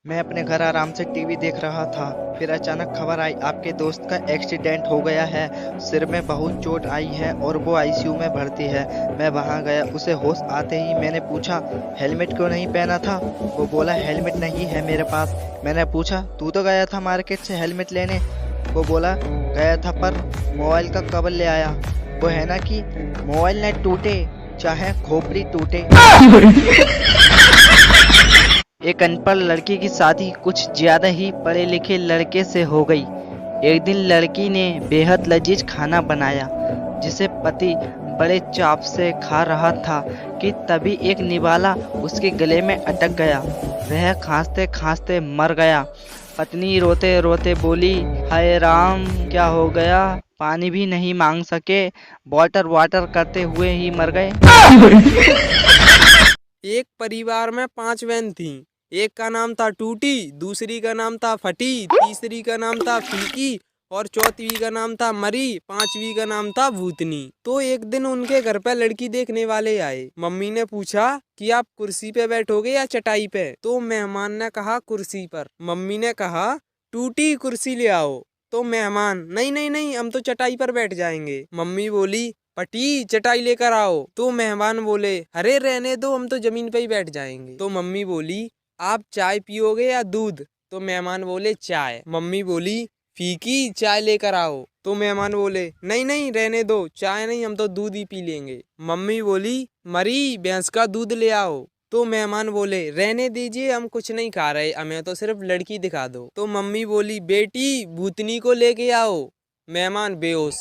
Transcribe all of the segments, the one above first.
मैं अपने घर आराम से टीवी देख रहा था। फिर अचानक खबर आई आपके दोस्त का एक्सीडेंट हो गया है। सिर में बहुत चोट आई है और वो आईसीयू में भर्ती है। मैं वहां गया, उसे होश आते ही मैंने पूछा हेलमेट क्यों नहीं पहना था। वो बोला हेलमेट नहीं है मेरे पास। मैंने पूछा तू तो गया था मार्केट से हेलमेट लेने। वो बोला गया था पर मोबाइल का कवर ले आया। वो है ना कि मोबाइल न टूटे चाहे खोपड़ी टूटे। एक अनपढ़ लड़की की शादी कुछ ज्यादा ही पढ़े लिखे लड़के से हो गई। एक दिन लड़की ने बेहद लजीज खाना बनाया जिसे पति बड़े चाव से खा रहा था कि तभी एक निवाला उसके गले में अटक गया। वह खांसते खांसते मर गया। पत्नी रोते रोते बोली हाय राम क्या हो गया। पानी भी नहीं मांग सके, वाटर वाटर करते हुए ही मर गए। एक परिवार में 5 बहन थीं। एक का नाम था टूटी, दूसरी का नाम था फटी, तीसरी का नाम था फीकी और चौथी का नाम था मरी, पांचवी का नाम था भूतनी। तो एक दिन उनके घर पे लड़की देखने वाले आए। मम्मी ने पूछा कि आप कुर्सी पे बैठोगे या चटाई पे। तो मेहमान ने कहा कुर्सी पर। मम्मी ने कहा टूटी कुर्सी ले आओ। तो मेहमान नहीं नहीं नहीं हम तो चटाई पर बैठ जाएंगे। मम्मी बोली पटी चटाई लेकर आओ। तो मेहमान बोले अरे रहने दो हम तो जमीन पे ही बैठ जाएंगे। तो मम्मी बोली आप चाय पियोगे या दूध। तो मेहमान बोले चाय। मम्मी बोली फीकी चाय लेकर आओ। तो मेहमान बोले नहीं नहीं रहने दो, चाय नहीं हम तो दूध ही पी लेंगे। मम्मी बोली मरी भैंस का दूध ले आओ। तो मेहमान बोले रहने दीजिए हम कुछ नहीं खा रहे, हमें तो सिर्फ लड़की दिखा दो। तो मम्मी बोली बेटी भूतनी को लेके आओ। मेहमान बेहोश।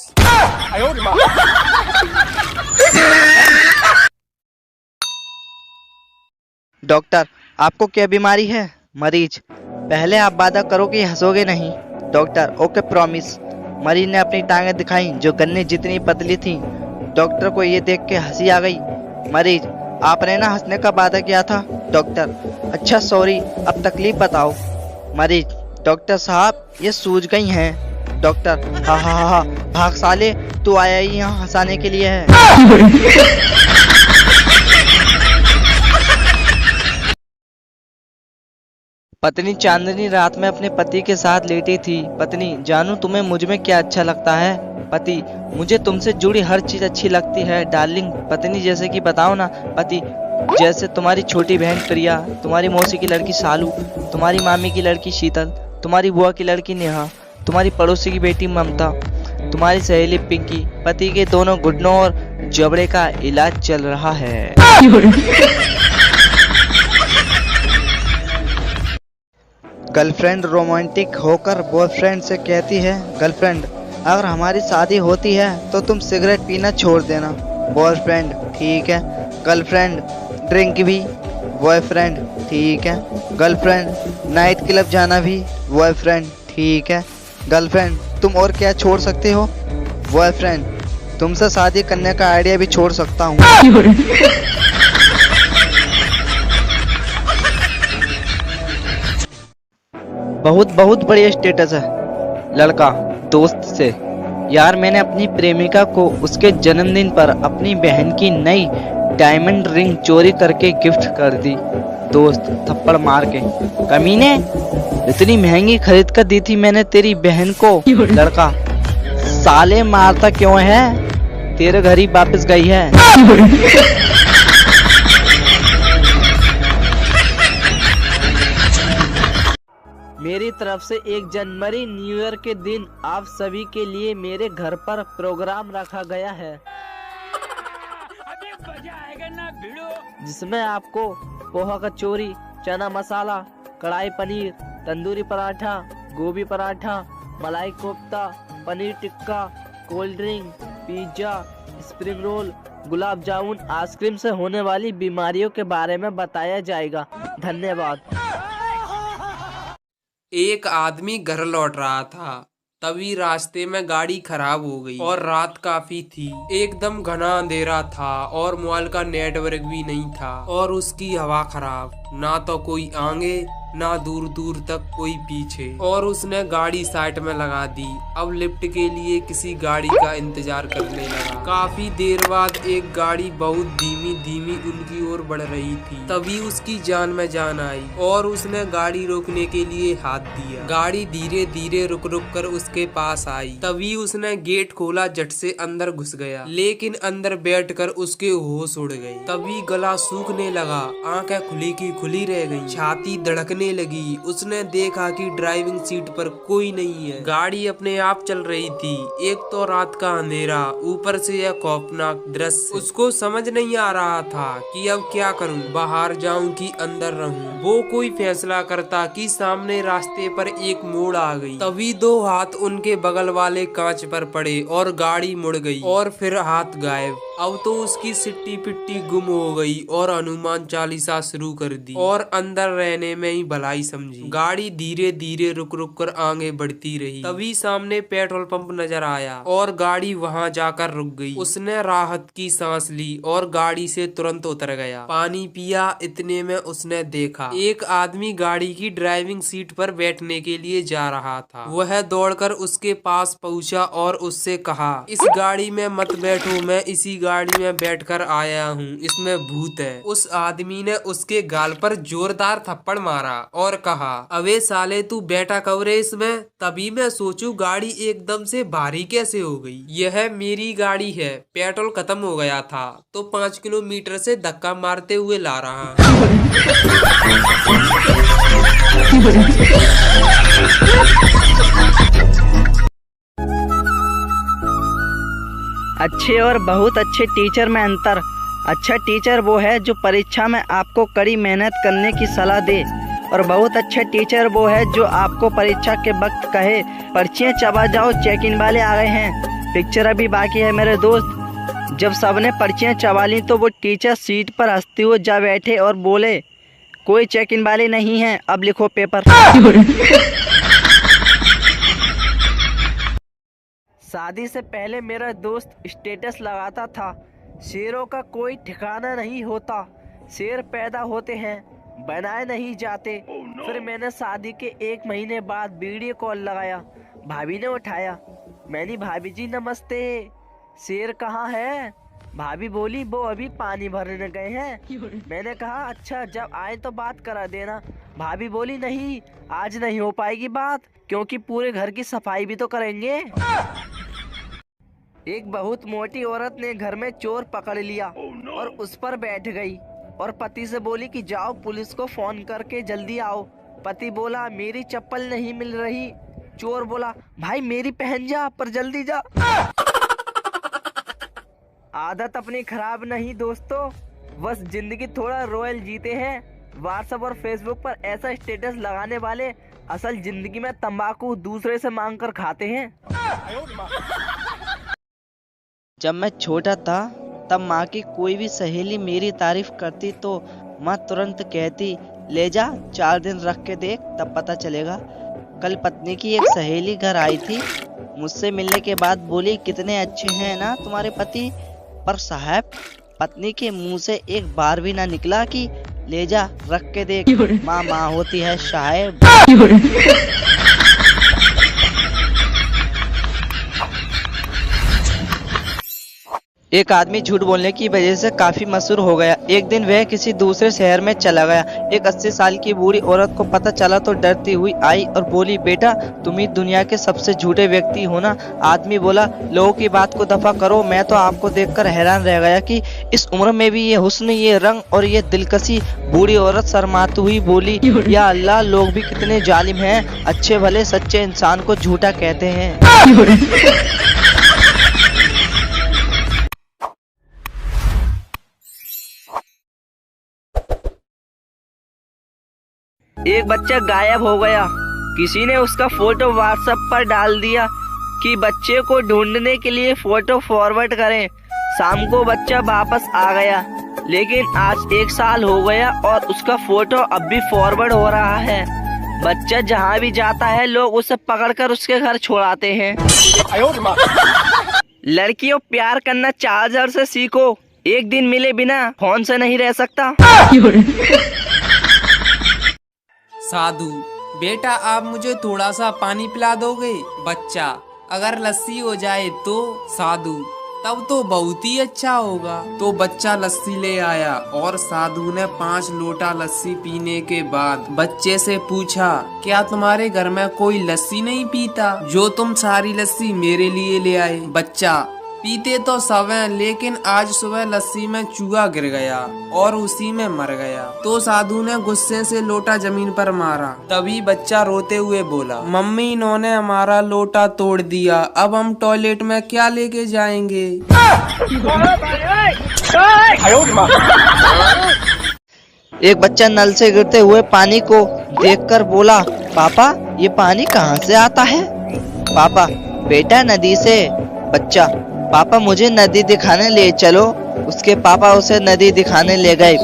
डॉक्टर आपको क्या बीमारी है। मरीज पहले आप वादा करो कि हंसोगे नहीं। Doctor okay promise. मरीज ने अपनी टांगें दिखाई जो गन्ने जितनी पतली थी। डॉक्टर को ये देख के हंसी आ गई। मरीज आपने ना हंसने का वादा किया था। डॉक्टर अच्छा सॉरी अब तकलीफ बताओ। मरीज डॉक्टर साहब ये सूज गई हैं। डॉक्टर हा हा हा भाग साले, तू आया ही यहाँ हंसाने के लिए है। पत्नी चांदनी रात में अपने पति के साथ लेटी थी। पत्नी जानू तुम्हें मुझ में क्या अच्छा लगता है। पति मुझे तुमसे जुड़ी हर चीज अच्छी लगती है डार्लिंग। पत्नी जैसे कि बताओ ना। पति जैसे तुम्हारी छोटी बहन प्रिया, तुम्हारी मौसी की लड़की सालू, तुम्हारी मामी की लड़की शीतल, तुम्हारी बुआ की लड़की नेहा, तुम्हारी पड़ोसी की बेटी ममता, तुम्हारी सहेली पिंकी। पति के दोनों घुटनों और जबड़े का इलाज चल रहा है। गर्लफ्रेंड रोमांटिक होकर बॉयफ्रेंड से कहती है गर्लफ्रेंड अगर हमारी शादी होती है तो तुम सिगरेट पीना छोड़ देना। बॉयफ्रेंड ठीक है। गर्लफ्रेंड ड्रिंक भी। बॉयफ्रेंड ठीक है। गर्लफ्रेंड नाइट क्लब जाना भी। बॉयफ्रेंड ठीक है। गर्लफ्रेंड तुम और क्या छोड़ सकते हो। बॉयफ्रेंड तुमसे शादी करने का आइडिया भी छोड़ सकता हूँ। बहुत बहुत बड़ी स्टेटस है। लड़का दोस्त से यार मैंने अपनी प्रेमिका को उसके जन्मदिन पर अपनी बहन की नई डायमंड रिंग चोरी करके गिफ्ट कर दी। दोस्त थप्पड़ मार के कमीने इतनी महंगी खरीद कर दी थी मैंने तेरी बहन को। लड़का साले मारता क्यों है, तेरे घर ही वापस गई है। मेरी तरफ से 1 जनवरी न्यू ईयर के दिन आप सभी के लिए मेरे घर पर प्रोग्राम रखा गया है जिसमें आपको पोहा कचौरी, चना मसाला, कढ़ाई पनीर, तंदूरी पराठा, गोभी paratha, malai kofta, paneer tikka, cold drink, pizza, spring roll, gulab jamun, ice cream से होने वाली बीमारियों के बारे में बताया जाएगा। धन्यवाद। एक आदमी घर लौट रहा था। तभी रास्ते में गाड़ी खराब हो गई और रात काफी थी। एकदम घना अंधेरा था और मोबाइल का नेटवर्क भी नहीं था और उसकी हवा खराब। ना तो कोई आगे ना दूर दूर तक कोई पीछे। और उसने गाड़ी साइड में लगा दी। अब लिफ्ट के लिए किसी गाड़ी का इंतजार करने लगा। काफी देर बाद एक गाड़ी बहुत धीमी धीमी उनकी ओर बढ़ रही थी। तभी उसकी जान में जान आई और उसने गाड़ी रोकने के लिए हाथ दिया। गाड़ी धीरे धीरे रुक रुक कर उसके पास आई। तभी उसने गेट खोला, झट से अंदर घुस गया, लेकिन अंदर बैठकर उसके होश उड़ गए। तभी गला सूखने लगा, आंखें खुली की खुली रह गई, छाती धड़कने लगी। उसने देखा कि ड्राइविंग सीट पर कोई नहीं है। गाड़ी अपने आप चल रही थी। एक तो रात का अंधेरा, ऊपर से यह खौफनाक दृश्य। उसको समझ नहीं आ रहा था कि अब क्या करूं, बाहर जाऊं कि अंदर रहूं। वो कोई फैसला करता कि सामने रास्ते पर एक मोड़ आ गई। तभी दो हाथ उनके बगल वाले कांच पर पड़े और गाड़ी मुड़ गई और फिर हाथ गायब। अब तो उसकी सिट्टी पिट्टी गुम हो गई और हनुमान चालीसा शुरू कर दी और अंदर रहने में ही भलाई समझी। गाड़ी धीरे धीरे रुक रुक कर आगे बढ़ती रही। तभी सामने पेट्रोल पंप नजर आया और गाड़ी वहां जाकर रुक गई। उसने राहत की सांस ली और गाड़ी से तुरंत उतर गया। पानी पिया। इतने में उसने देखा एक आदमी गाड़ी की ड्राइविंग सीट पर बैठने के लिए जा रहा था। वह दौड़कर उसके पास पहुंचा और उससे कहा, इस गाड़ी में मत बैठो, मैं इसी गाड़ी में बैठकर आया हूँ, इसमें भूत है। उस आदमी ने उसके गाल पर जोरदार थप्पड़ मारा और कहा, अबे साले तू बैठा कब रे इसमें। तभी मैं सोचूं गाड़ी एकदम से भारी कैसे हो गई। यह मेरी गाड़ी है, पेट्रोल खत्म हो गया था तो 5 किलोमीटर से धक्का मारते हुए ला रहा। अच्छे और बहुत अच्छे टीचर में अंतर। अच्छा टीचर वो है जो परीक्षा में आपको कड़ी मेहनत करने की सलाह दे, और बहुत अच्छा टीचर वो है जो आपको परीक्षा के वक्त कहे, पर्चियाँ चबा जाओ, चेक इन वाले आ गए हैं। पिक्चर अभी बाकी है मेरे दोस्त। जब सबने पर्चियाँ चबा ली तो वो टीचर सीट पर हंसते हुए जा बैठे और बोले, कोई चेक इन वाले नहीं है, अब लिखो पेपर। शादी से पहले मेरा दोस्त स्टेटस लगाता था, शेरों का कोई ठिकाना नहीं होता, शेर पैदा होते हैं बनाए नहीं जाते। फिर मैंने शादी के 1 महीने बाद वीडियो कॉल लगाया, भाभी ने उठाया। मैंने, भाभी जी नमस्ते, शेर कहाँ है। भाभी बोली वो अभी पानी भरने गए हैं। मैंने कहा अच्छा, जब आए तो बात करा देना। भाभी बोली नहीं, आज नहीं हो पाएगी बात, क्योंकि पूरे घर की सफाई भी तो करेंगे। एक बहुत मोटी औरत ने घर में चोर पकड़ लिया और उस पर बैठ गई और पति से बोली कि जाओ पुलिस को फोन करके जल्दी आओ। पति बोला मेरी चप्पल नहीं मिल रही। चोर बोला भाई मेरी पहन जा, पर जल्दी जा। आदत अपनी खराब नहीं दोस्तों, बस जिंदगी थोड़ा रॉयल जीते हैं। व्हाट्सएप और फेसबुक पर ऐसा स्टेटस लगाने वाले असल जिंदगी में तंबाकू दूसरे से मांग कर खाते हैं। जब मैं छोटा था तब माँ की कोई भी सहेली मेरी तारीफ करती तो माँ तुरंत कहती, ले जा 4 दिन रख के देख, तब पता चलेगा। कल पत्नी की एक सहेली घर आई थी, मुझसे मिलने के बाद बोली कितने अच्छे हैं ना तुम्हारे पति। पर साहब पत्नी के मुंह से एक बार भी ना निकला कि ले जा रख के देख। माँ माँ होती है साहब। एक आदमी झूठ बोलने की वजह से काफी मशहूर हो गया। एक दिन वह किसी दूसरे शहर में चला गया। एक 80 साल की बूढ़ी औरत को पता चला तो डरती हुई आई और बोली, बेटा तुम ही दुनिया के सबसे झूठे व्यक्ति हो ना। आदमी बोला, लोगों की बात को दफा करो, मैं तो आपको देखकर हैरान रह गया कि इस उम्र में भी ये हुस्न, ये रंग और ये दिलकशी। बूढ़ी औरत शर्माती हुई बोली, या अल्लाह लोग भी कितने जालिम हैं, अच्छे भले सच्चे इंसान को झूठा कहते हैं। एक बच्चा गायब हो गया। किसी ने उसका फोटो व्हाट्सएप पर डाल दिया कि बच्चे को ढूंढने के लिए फोटो फॉरवर्ड करें। शाम को बच्चा वापस आ गया, लेकिन आज 1 साल हो गया और उसका फोटो अब भी फॉरवर्ड हो रहा है। बच्चा जहाँ भी जाता है लोग उसे पकड़कर उसके घर छोड़ाते हैं। लड़कियों प्यार करना चार्जर से सीखो, एक दिन मिले बिना फोन से नहीं रह सकता। साधु, बेटा आप मुझे थोड़ा सा पानी पिला दोगे? बच्चा, अगर लस्सी हो जाए तो? साधु, तब तो बहुत ही अच्छा होगा। तो बच्चा लस्सी ले आया और साधु ने 5 लोटा लस्सी पीने के बाद बच्चे से पूछा, क्या तुम्हारे घर में कोई लस्सी नहीं पीता, जो तुम सारी लस्सी मेरे लिए ले आए? बच्चा, पीते तो सब हैं, लेकिन आज सुबह लस्सी में चूहा गिर गया और उसी में मर गया। तो साधु ने गुस्से से लोटा जमीन पर मारा। तभी बच्चा रोते हुए बोला, मम्मी इन्होंने हमारा लोटा तोड़ दिया, अब हम टॉयलेट में क्या लेके जाएंगे? एक बच्चा नल से गिरते हुए पानी को देखकर बोला, पापा ये पानी कहाँ से आता है? पापा, बेटा नदी से। बच्चा, पापा मुझे नदी दिखाने ले चलो। उसके पापा उसे नदी दिखाने ले गए,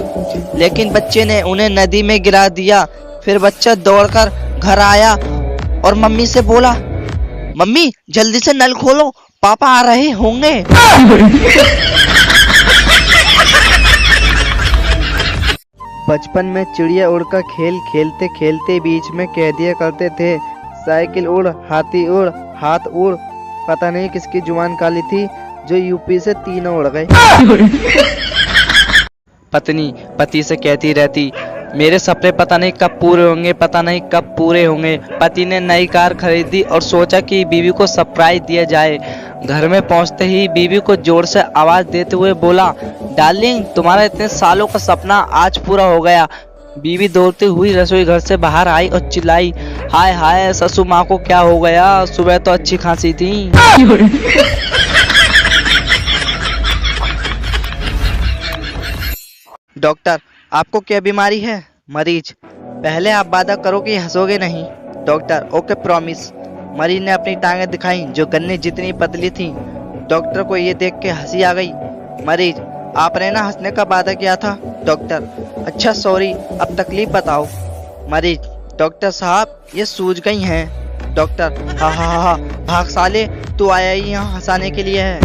लेकिन बच्चे ने उन्हें नदी में गिरा दिया। फिर बच्चा दौड़कर घर आया और मम्मी से बोला, मम्मी जल्दी से नल खोलो, पापा आ रहे होंगे। बचपन में चिड़िया उड़कर खेल खेलते खेलते बीच में कह दिया करते थे, साइकिल उड़, हाथी उड़, हाथ उड़। पता नहीं किसकी जुबान काली थी जो यूपी से तीनों उड़ गए। पत्नी पति से कहती रहती, मेरे सपने पता नहीं कब पूरे होंगे, पता नहीं कब पूरे होंगे। पति ने नई कार खरीदी और सोचा कि बीवी को सरप्राइज दिया जाए। घर में पहुंचते ही बीवी को जोर से आवाज देते हुए बोला, डार्लिंग तुम्हारा इतने सालों का सपना आज पूरा हो गया। बीवी दौड़ती हुई रसोई घर से बाहर आई और चिल्लाई, हाय हाय ससुर माँ को क्या हो गया, सुबह तो अच्छी खांसी थी। डॉक्टर, आपको क्या बीमारी है? मरीज, पहले आप वादा करो कि हंसोगे नहीं। Doctor, okay promise. मरीज ने अपनी टांगें दिखाई जो गन्ने जितनी पतली थी। डॉक्टर को ये देख के हंसी आ गई। मरीज, आपने ना हंसने का वादा किया था। डॉक्टर, अच्छा सॉरी, अब तकलीफ बताओ। मरीज, डॉक्टर साहब ये सूज गई हैं। डॉक्टर, हा हा हा, भाग साले, तू आया ही यहाँ हंसाने के लिए है।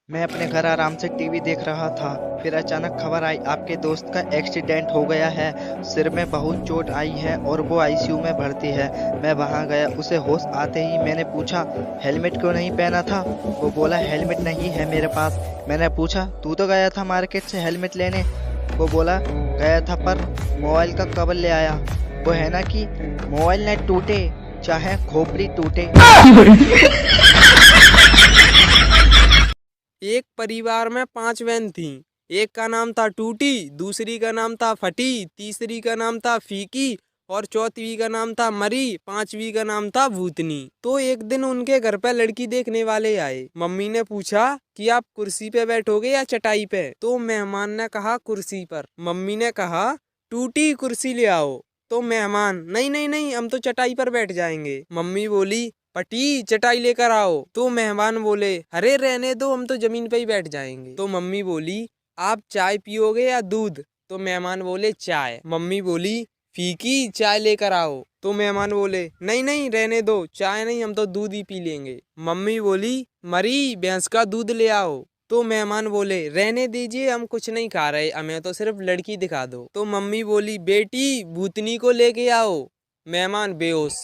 मैं अपने घर आराम से टीवी देख रहा था, फिर अचानक खबर आई आपके दोस्त का एक्सीडेंट हो गया है, सिर में बहुत चोट आई है और वो आईसीयू में भर्ती है। मैं वहां गया, उसे होश आते ही मैंने पूछा, हेलमेट क्यों नहीं पहना था? वो बोला, हेलमेट नहीं है मेरे पास। मैंने पूछा, तू तो गया था मार्केट से हेलमेट लेने? वो बोला, गया था पर मोबाइल का कवर ले आया। वो है ना कि मोबाइल न टूटे चाहे खोपड़ी टूटे। एक परिवार में 5 बहन थीं। एक का नाम था टूटी, दूसरी का नाम था फटी, तीसरी का नाम था फीकी और चौथी का नाम था मरी, 5वीं का नाम था भूतनी। तो एक दिन उनके घर पे लड़की देखने वाले आए। मम्मी ने पूछा कि आप कुर्सी पे बैठोगे या चटाई पे? तो मेहमान ने कहा कुर्सी पर। मम्मी ने कहा, टूटी कुर्सी ले आओ। तो मेहमान, नहीं नहीं नहीं, हम तो चटाई पर बैठ जाएंगे। मम्मी बोली, पटी चटाई लेकर आओ। तो मेहमान बोले, अरे रहने दो, हम तो जमीन पे ही बैठ जाएंगे। तो मम्मी बोली, आप चाय पियोगे या दूध? तो मेहमान बोले, चाय। मम्मी बोली, फीकी चाय लेकर आओ। तो मेहमान बोले, नहीं नहीं रहने दो, चाय नहीं, हम तो दूध ही पी लेंगे। मम्मी बोली, मरी भैंस का दूध ले आओ। तो मेहमान बोले, रहने दीजिए, हम कुछ नहीं खा रहे, हमें तो सिर्फ लड़की दिखा दो। तो मम्मी बोली, बेटी भूतनी को लेके आओ। मेहमान बेहोश।